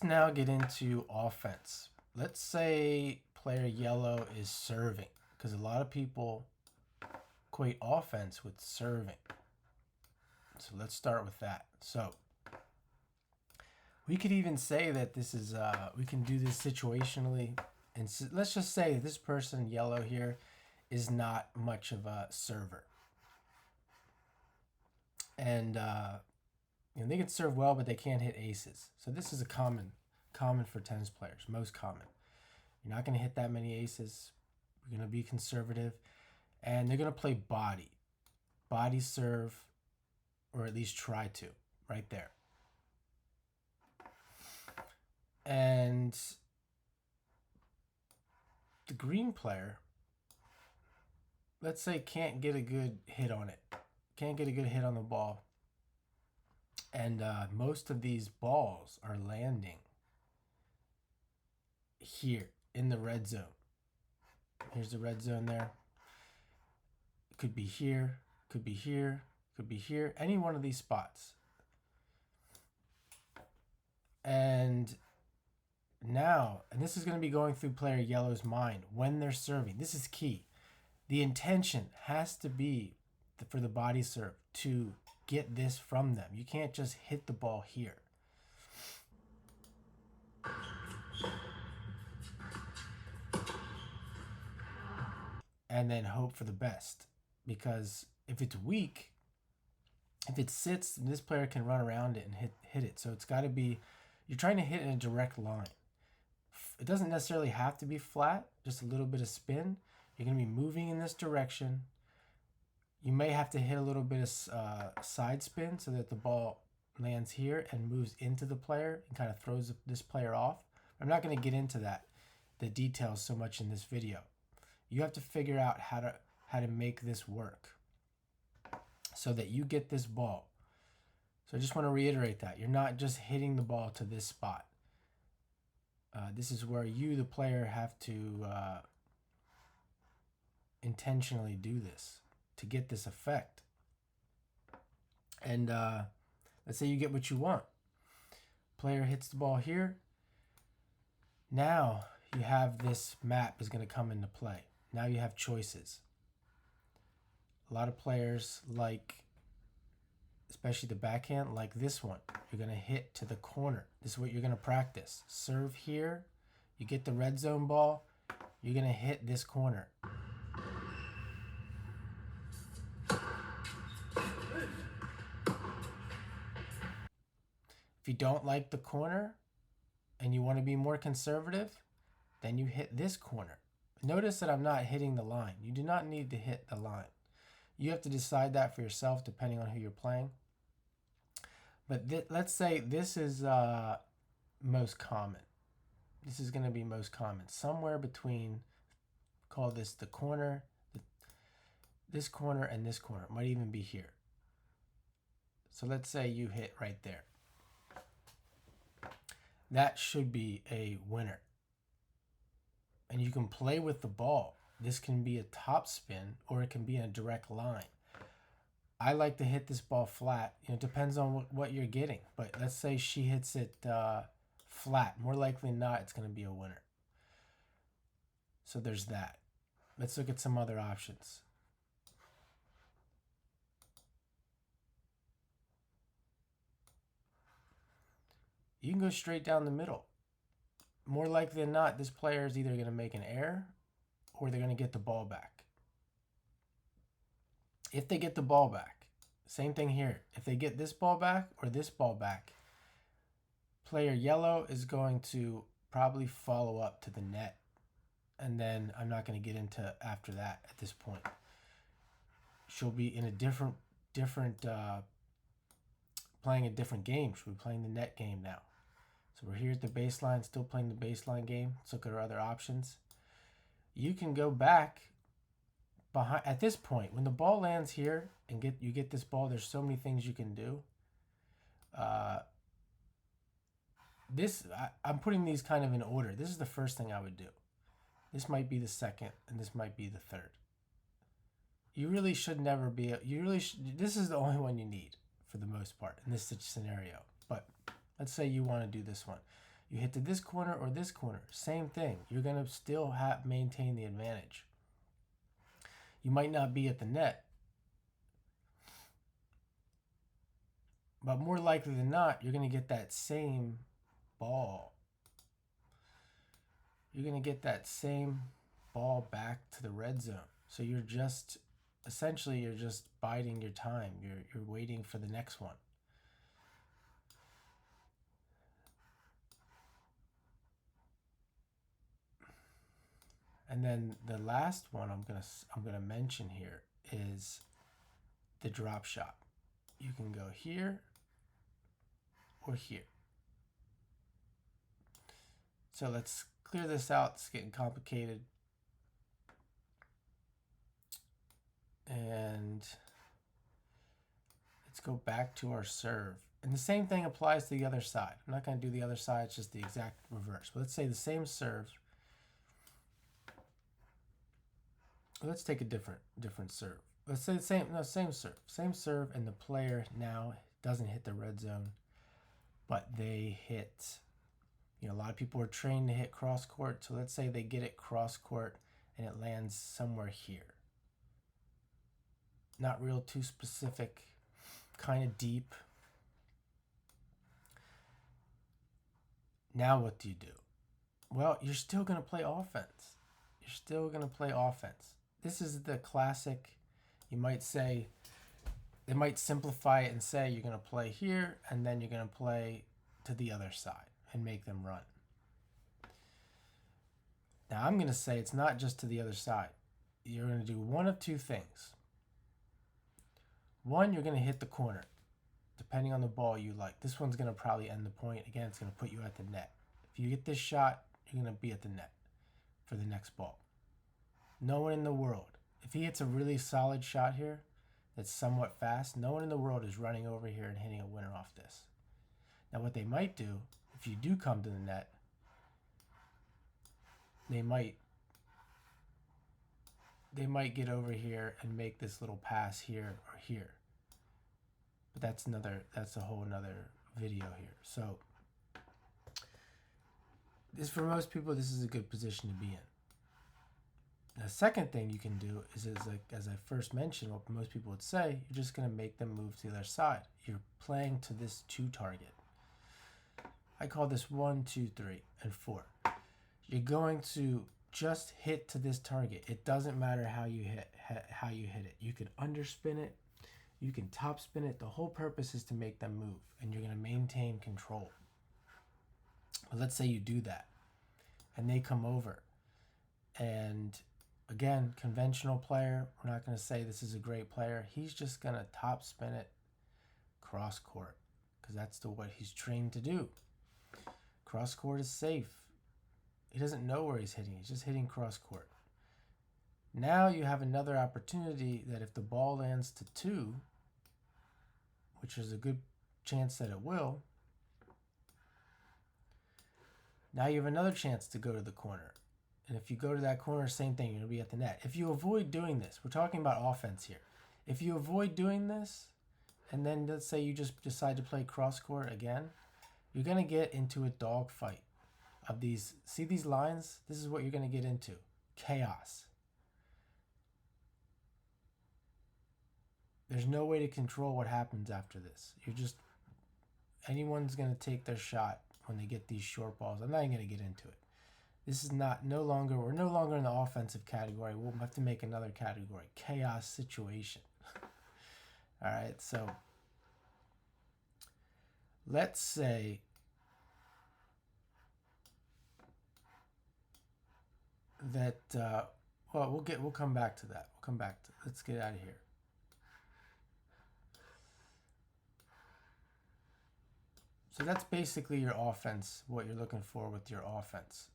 Now get into offense. Let's say player yellow is serving, because a lot of people equate offense with serving. So let's start with that. So we could even say that this is, we can do this situationally. And let's just say this person, yellow here, is not much of a server. And they can serve well, but they can't hit aces. So this is a common for tennis players, most common. You're not going to hit that many aces. You're going to be conservative. And they're going to play body serve, or at least try to, right there. And the green player, let's say, can't get a good hit on it. Can't get a good hit on the ball. And most of these balls are landing here in the red zone. Here's the red zone there. It could be here, could be here, could be here. Any one of these spots. And now, and this is going to be going through player yellow's mind when they're serving. This is key. The intention has to be for the body serve to get this from them. You can't just hit the ball here. And then hope for the best. Because if it's weak, if it sits, this player can run around it and hit it. So it's got to be, you're trying to hit in a direct line. It doesn't necessarily have to be flat, just a little bit of spin. You're going to be moving in this direction. You may have to hit a little bit of side spin so that the ball lands here and moves into the player and kind of throws this player off. I'm not going to get into the details so much in this video. You have to figure out how to make this work so that you get this ball. So I just want to reiterate that. You're not just hitting the ball to this spot. This is where you, the player, have to intentionally do this to get this effect. And let's say you get what you want. Player hits the ball here. Now you have this map is going to come into play. Now you have choices. A lot of players like, especially the backhand, like this one. You're going to hit to the corner. This is what you're going to practice. Serve here. You get the red zone ball. You're going to hit this corner. If you don't like the corner and you want to be more conservative, then you hit this corner. Notice that I'm not hitting the line. You do not need to hit the line. You have to decide that for yourself depending on who you're playing. But let's say this is most common. This is going to be most common. Somewhere between, call this the corner, this corner and this corner. It might even be here. So let's say you hit right there. That should be a winner. And you can play with the ball. This can be a top spin or it can be in a direct line. I like to hit this ball flat. It depends on what you're getting. But let's say she hits it flat. More likely than not, it's going to be a winner. So there's that. Let's look at some other options. You can go straight down the middle. More likely than not, this player is either going to make an error or they're going to get the ball back. If they get the ball back, same thing here. If they get this ball back or this ball back, player yellow is going to probably follow up to the net. And then I'm not going to get into after that at this point. She'll be in a different playing a different game. She'll be playing the net game now. So we're here at the baseline, still playing the baseline game. Let's look at our other options. You can go back behind at this point when the ball lands here and you get this ball. There's so many things you can do. I'm putting these kind of in order. This is the first thing I would do. This might be the second, and this might be the third. You really should never be. This is the only one you need for the most part in this scenario. But let's say you want to do this one. You hit to this corner or this corner, same thing. You're going to still maintain the advantage. You might not be at the net, but more likely than not, you're going to get that same ball. You're going to get that same ball back to the red zone. So you're just, essentially, you're just biding your time. You're waiting for the next one. And then the last one I'm gonna mention here is the drop shot. You can go here or here. So let's clear this out. It's getting complicated. And let's go back to our serve. And the same thing applies to the other side. I'm not going to do the other side, it's just the exact reverse. But let's say the same serve. Let's take a different serve. Let's say the same serve, and the player now doesn't hit the red zone, but they hit, a lot of people are trained to hit cross court. So let's say they get it cross court and it lands somewhere here. Not real too specific, kind of deep. Now what do you do? Well, you're still going to play offense. You're still going to play offense. This is the classic, you might say, they might simplify it and say you're going to play here and then you're going to play to the other side and make them run. Now I'm going to say it's not just to the other side. You're going to do one of two things. One, you're going to hit the corner, depending on the ball you like. This one's going to probably end the point. Again, it's going to put you at the net. If you get this shot, you're going to be at the net for the next ball. No one in the world, if he hits a really solid shot here that's somewhat fast, no one in the world is running over here and hitting a winner off this. Now what they might do, if you do come to the net, they might get over here and make this little pass here or here. But that's a whole another video here. So this, for most people, this is a good position to be in. The second thing you can do is like, as I first mentioned, what most people would say, you're just going to make them move to the other side. You're playing to this 2 target. I call this 1, 2, 3, and 4. You're going to just hit to this target. It doesn't matter how you hit it. You can underspin it. You can top spin it. The whole purpose is to make them move, and you're going to maintain control. But let's say you do that, and they come over, and again, conventional player, we're not going to say this is a great player. He's just going to top spin it cross court because that's what he's trained to do. Cross court is safe. He doesn't know where he's hitting. He's just hitting cross court. Now you have another opportunity that if the ball lands to 2, which is a good chance that it will, now you have another chance to go to the corner. And if you go to that corner, same thing, you're going to be at the net. If you avoid doing this, we're talking about offense here. If you avoid doing this, and then let's say you just decide to play cross court again, you're going to get into a dogfight of these. See these lines? This is what you're going to get into. Chaos. There's no way to control what happens after this. Anyone's going to take their shot when they get these short balls. I'm not even going to get into it. This is we're no longer in the offensive category. We'll have to make another category. Chaos situation. All right, so let's say that, we'll come back to that. Let's get out of here. So that's basically your offense, what you're looking for with your offense.